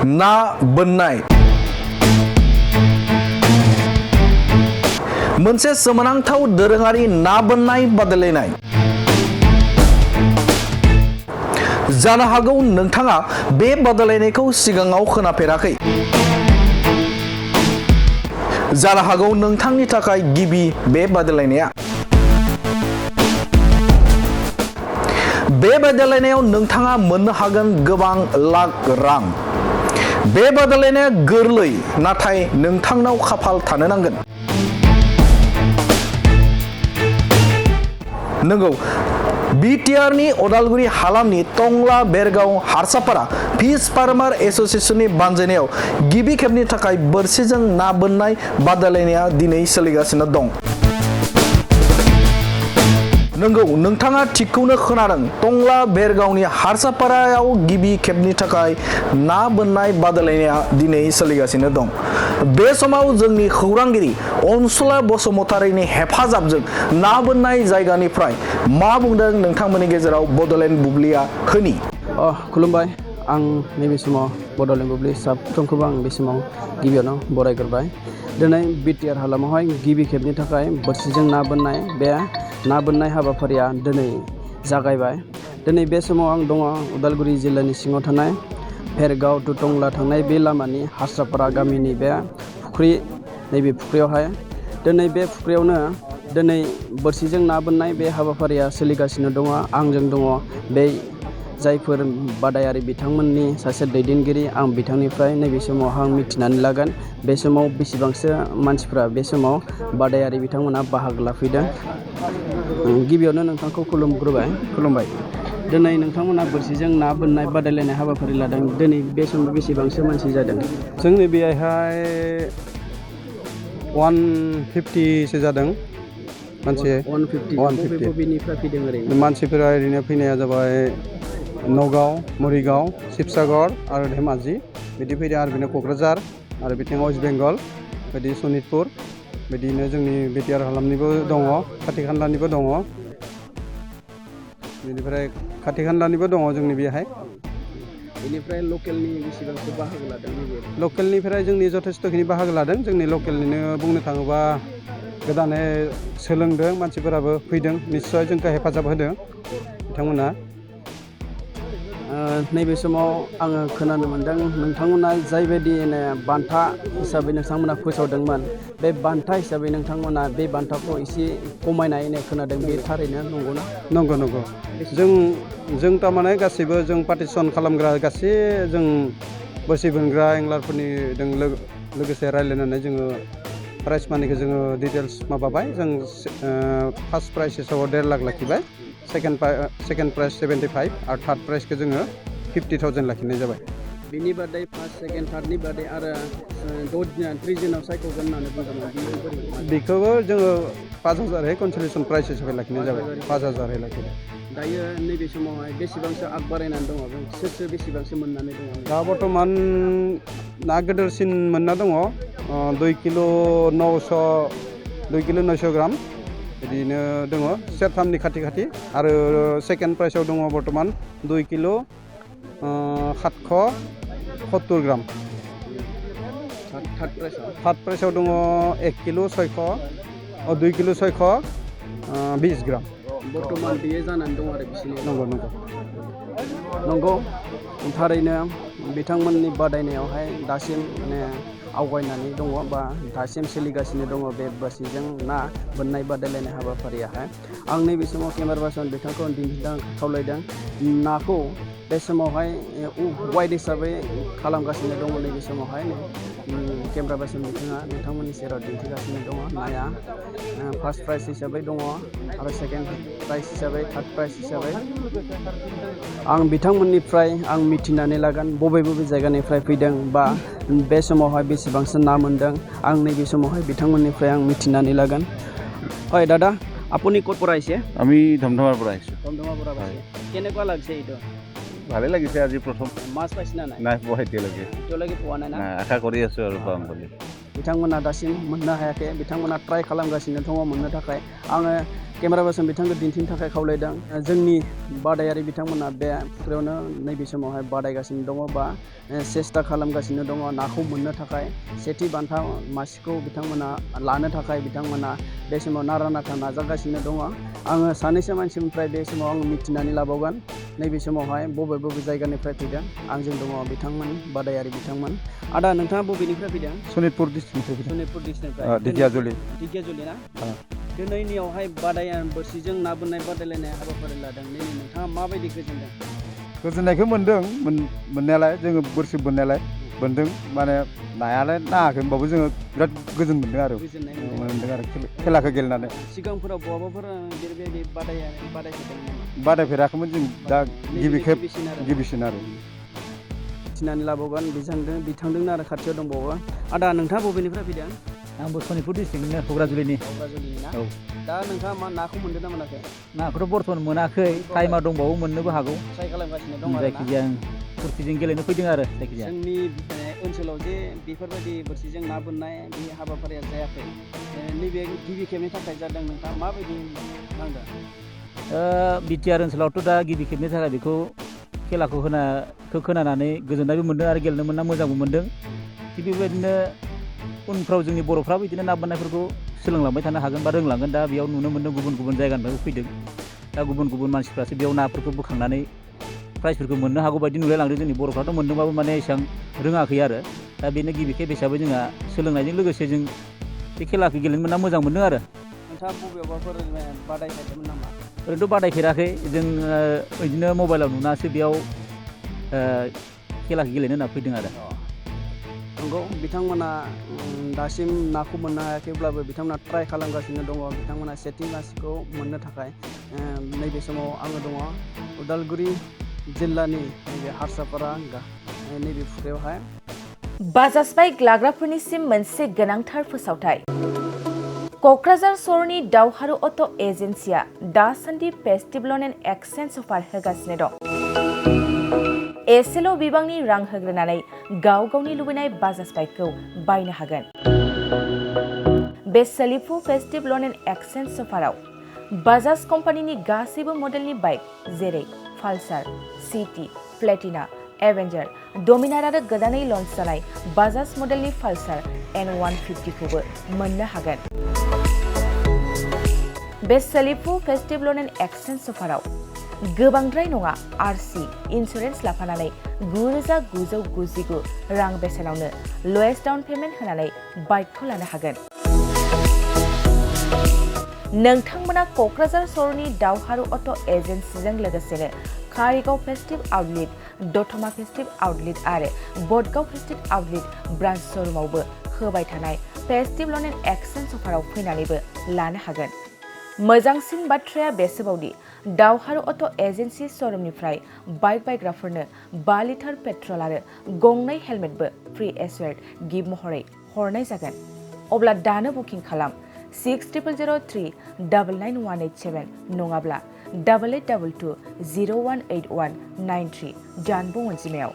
ना बोननाय मोनसे सोमोनांथाव दोरोङारि ना बोननाय बादायलायनाय जानो हागौ नोंथाङा बे बादायलायनायखौ सिगाङाव खोनाफेराखै जानो हागौ नोंथांनि थाखाय गिबि बे बादायलायनाया बे बादायलायनायाव नोंथाङा मोननो हागोन गोबां लाख रां बे बादायलायनाया गोरलै नाथाय नोंथांनाव खाफाल थानो नांगोन नंगौ बिटिआरनि अदालगुरि हालामनि टंला बेरगाव हारसापारा फिश फार्मार एसोसिएशननि बानजायनायाव गिबि खेबनि थाखाय बोरसिजों ना बोननाय बादायलायनाया दिनै सोलिगासिनो दं नंगौ नोंथाङा थिगखौनो खोनादों टंला बेरगावनि हारसापारायाव गिबि खेबनि थाखाय ना बोननाय बादायलायनाया दिनै सोलिगासिनो दं बे समाव जोंनि खौरांगिरि अनसुला बसुमतारीनि हेफाजाबजों ना बोननाय जायगानिफ्राय मा बुंदों नोंथांमोननि गेजेराव बड'लेण्ड बुब्लिया होनि खुलुमबाय आं नैबे समाव बड'लेण्ड बुब्लि साफ्रोमखौबो आं बे समाव गिबियावनो बरायग्रोबाय दिनै बिटिआर हालामावहाय गिबि खेबनि थाखाय बोरसिजों ना बोननाय बे ना बोननाय हाबाफारिया दिनै जागायबाय दिनै बे समाव आं दङ उदालगुरि जिल्लानि सिङाव थानाय भेरगाव टु टंला थांनाय बे लामानि हारसापारा गामिनि बे फुख्रि नैबे फुख्रियावहाय दिनै बे फुख्रियावनो दिनै बोरसिजों ना बोननाय बे हाबाफारिया सोलिगासिनो दङ आंजों दङ बे जायफोर बादायारि बिथांमोननि सासे दैदेनगिरि आं बिथांनिफ्राय नैबे समाव आं मिथिनानै लागोन बे समाव बेसेबांसो मानसिफ्रा बे समाव बादायारि बिथांमोना बाहागो लाफैदों गिबियावनो नोंथांखौ खुलुमबाय दिनै नोंथांमोना बोरसिजों ना बोननाय बादायलायनाय हाबाफारि लादों दिनै बे समाव बेसेबांसो मानसि जादों जोंनि बेहाय 150सो जादों मानसि 150 बबेनिफ्राय फैदों ओरैनो मानसिफोरा ओरैनो फैनाया जाबाय नगाव मरिगाव शिबसागर आरो धेमाजि बिदि फैदों आरो बिदिनो क'क्राझार आरो बिथिं वेस्ट बेंगल बिदि सनितपुर बिदिनो जोंनि बिटिआर हालामनिबो दङ खाथि खालानिबो दङ बेनिफ्राय खाथि खालानिबो दङ जोंनि बेहाय बेनिफ्राय लकेलनि बेसेबांसो बाहागो लादों लकेलनिफ्राय जोंनि जथेस्थ'खिनि बाहागो लादों जोंनि लकेलनिनो बुंनो थाङोबा गोदानै सोलोंदों मानसिफोराबो फैदों निस्सय जोंखौ हेफाजाब होदों बिथांमोना नैबे समाव आङो खोनानो मोन्दों नोंथांमोना जायबायदि बान्था हिसाबै नोंथांमोना फोसावदोंमोन बे बान्था हिसाबै नोंथांमोना बे बान्थाखौ एसे खमायनाय खोनादों बे थारैनो नंगौना नंगौ जों थारमाने गासैबो जों पार्टिसन खालामग्रा गासै जों बोरसि बोनग्रा एंग्लारफोरनि लोगोसे रायज्लायनानै जोङो प्राइज मानिखौ जोङो डिटेल्स माबाबाय जों फार्स्ट प्राइज हिसाबाव 1.5 लाख लाखिबाय सेकेन्ड प्राइज 75 आरो थार्ड प्राइजखौ जोङो 50,000 लाखिनाय जाबाय बिनि बादै फार्स्ट सेकेन्ड थार्डनि बादै आरो 3 जोनाव सायख'गोन होननानै बुंदोंमोन बेखौबो जोङो 5,000 कनसलेसन प्राइज हिसाबै लाखिनाय जाबाय 5,000 लाखिबाय दायो नैबे समावहाय बेसेबांसो आग बारायनानै दङ सोर बेसेबांसो मोननानै दङ दा बर्थमान ना गिदिरसिन मोनना दङ 2 किल 900 ग्राम बिदिनो दङ सेरथामनि खाथि आरो सेकेन्ड प्राइजआव दङ बर्थमान 2 किल 770 ग्राम थार्ड प्राइजआव दङ 1 किल 2 किल 620 ग्राम बर्थमान बेयो जानानै दं आरो बिसोरनि नंगौ थारैनो बिथांमोननि बादायनायावहाय दासिम आवगायनानै दङ बा दासिम सोलिगासिनो दङ बे बोरसिजों ना बोननाय बादायलायनाय हाबाफारियाहाय आं नैबे समाव केमेरा पार्सन बिथांखौ दिन्थिनो खावलायदों नाखौ बे समावहाय वाइड हिसाबै खालामगासिनो दङ नैबे समावहाय केमेरा पार्सन बिथाङा नोंथांमोननि सेराव दिन्थिगासिनो दङ नाया फार्स्ट प्राइज हिसाबै दङ आरो सेकेन्ड प्राइज हिसाबै थार्ड प्राइज हिसाबै आं बिथांमोननिफ्राय आं मिथिनानै लागोन बबे जायगानिफ्राय फैदों बा बे समावहाय बेसेबांसो ना मोनदों आं नैबे समावहाय बिथांमोननिफ्राय आं मिथिनानै लागोन হয় দাদা আপুনি ক'ত পৰা আহিছে আমি ধমধমাৰ পৰা আহিছোঁ ধমধমাৰ পৰা আহিছে কেনেকুৱা লাগিছে এইটো ভালে লাগিছে আজি প্ৰথম মাছ পাইছে না নাই নাই পোৱা এতিয়ালৈকে পোৱা নাই না আশা কৰি আছোঁ আৰু পাম বুলি बिथांमोना दासिम मोननो हायाखै बिथांमोना ट्राइ खालामगासिनो दङ मोननो थाखाय आङो केमेरा पार्सन बिथांखौ दिन्थिनो थाखाय खावलायदों। जोंनि बादायारि बिथांमोना बे फुख्रियावनो नैबे समावहाय बादायगासिनो दङ बा सेस्था खालामगासिनो दङ नाखौ मोननो थाखाय। सेथि बान्था मासेखौ बिथांमोना लानो थाखाय बिथांमोना बे समाव नारा नाथा नाजागासिनो दङ। आङो सानैसो मानसिनिफ्राय बे समाव आं मिथिनानै लाबावगोन नैबे समावहाय बबे बबे जायगानिफ्राय फैदों। आंजों दङ बिथांमोन बादायारि बिथांमोन। आदा नोंथाङा बबेनिफ्राय फैदों? सनितपुर डिस्ट्रिक्टनिफ्राय फैदों। सनितपुर डिस्ट्रिक्टनिफ्राय। ढेकियाजुलि। ढेकियाजुलि ना? दिनैनियावहाय बादाया बोरसिजों ना बोननाय बादायलायनाय हाबाफारि लादों। दिनै नोंथाङा माबायदि गोजोनदों? गोजोननायखौ मोन्दों मोननायालाय जोङो बोरसि बोननायालाय बोनदों माने नायालाय नाङाखै होनबाबो जोङो बिराद गोजोन मोन्दों आरो गोजोननाय मोन्दों आरो खेलाखौ गेलेनानै। सिगांफोराव बहाबाफोर बेबायदि बादायफेरदोंमोन नामा? बादायफेराखैमोन जों दा गिबि खेब गिबिसिन आरो थिनानै लाबावगोन बिथांदोंनो आरो खाथियाव दंबावो। आदा नोंथाङा बबेनिफ्राय फैदों? आंबो सनितपुर डिस्ट्रिक्टनिनो क'क्राझारनि। क'क्राझारनि ना? औ। दा नोंथाङा मा नाखौ मोनदों ना मोनाखै? नाखौथ' बर्थमान मोनाखै, टाइमा दंबावो मोननोबो हागौ। ट्राइ खालामगासिनो दं आरो ना? जायखिजाया बोरसिजों गेलेनो फैदों आरो जायखिजाया। जोंनि ओनसोलाव जे बेफोरबायदि बोरसिजों ना बोननाय बे हाबाफारिया जायाखै। नैबे गिबि खेबनि थाखाय जादों। नोंथाङा माबायदि नांदों? बिटिआर ओनसोलावथ' दा गिबि खेबनि थाखाय बेखौ खेलाखौ खोनानानै गोजोननायबो मोन्दों आरो गेलेनो मोनना मोजांबो मोन्दों। थिग बेबायदिनो उनफ्राव जोंनि बर'फ्राबो बिदिनो ना बोननायफोरखौ सोलोंलांबाय थानो हागोन बा रोंलांगोन। दा बेयाव नुनो मोन्दों गुबुन गुबुन जायगानिफ्रायबो फैदों। दा गुबुन गुबुन मानसिफ्रासो बेयाव नाफोरखौ बोखांनानै प्राइजफोरखौ मोननो हागौ बायदि नुलायलांदों। जोंनि बर'फ्राथ' मोन्दोंबाबो माने एसेबां रोङाखै आरो। दा बेनो गिबि खेब हिसाबै जोंहा सोलोंनायजों लोगोसे जों बे खेलाखौ गेलेनो मोनना मोजां मोन्दों आरो। नोंथाङा बबेयावबाफोर बादायफेरदोंमोन नामा? ओरैनोथ' बादायफेराखै। जों बिदिनो मबाइलाव नुनासो बेयाव खेलाखौ गेलेनो होनना फैदों आरो। नंगौ बिथांमोना दासिम नाखौ मोननो हायाखैब्लाबो बिथांमोना ट्राइ खालामगासिनो दङ। बिथांमोना सेथि मासिखौ मोननो थाखाय। नैबे समाव आङो दङ उदालगुरि जिल्लानि नैबे हारसापारा नैबे फुख्रियावहाय। बाजाज बाइक लाग्राफोरनिसिम मोनसे गोनांथार फोसावथाय। क'क्राझार सहरनि दावहारु अट' एजेन्सिया दासान्दि फेस्टिभ ल'न एन्ड एक्सचेन्ज अफार होगासिनो दं। एसेल' बिबांनि रां होग्रोनानै गाव गावनि लुबैनाय बाजाज बाइकखौ बायनो हागोन। बे सोलिफु फेस्टिभ ल'न एन्ड एक्सचेन्ज अफाराव बाजाज कम्पानिनि गासैबो मडेलनि बाइक जेरै पालसार, सिटि, प्लेटिना, एवेन्जार, डमिनार आरो गोदानै लन्च जानाय बाजाज मडेलनि पालसार N150खौबो मोननो हागोन। बे सोलिफु फेस्टिभ ल'न एन्ड एक्सचेन्ज अफाराव गोबांद्राय नङा RC इन्सुरेन्स लाफानानै 9,999 रां बेसेनावनो लवेस्ट डाउन पेमेन्ट होनानै बाइकखौ लानो हागोन। नोंथांमोना क'क्राझार सहरनि दावहारु अट' एजेन्सिजों लोगोसेनो कारिगाव फेस्टिभ आउटलेट, दतमा फेस्टिभ आउटलेट आरो बडगाव फेस्टिभ आउटलेट ब्रान्च श'रुमावबो होबाय थानाय फेस्टिभ ल'न एन्ड एक्सचेन्ज अफाराव फैनानैबो लानो हागोन। मोजांसिन बाथ्राया बेसोबावदि दावहारु अट' एजेन्सि श'रुमनिफ्राय बाइक बायग्राफोरनो 5 लिटार पेट्रल आरो गंनै हेलमेटबो फ्रि एसुवेर्ड गिफ्ट महरै हरनाय जागोन। अब्ला दानो बुकिं खालाम 6003991187 नङाब्ला 8822018193 जानबुं अनजिमायाव।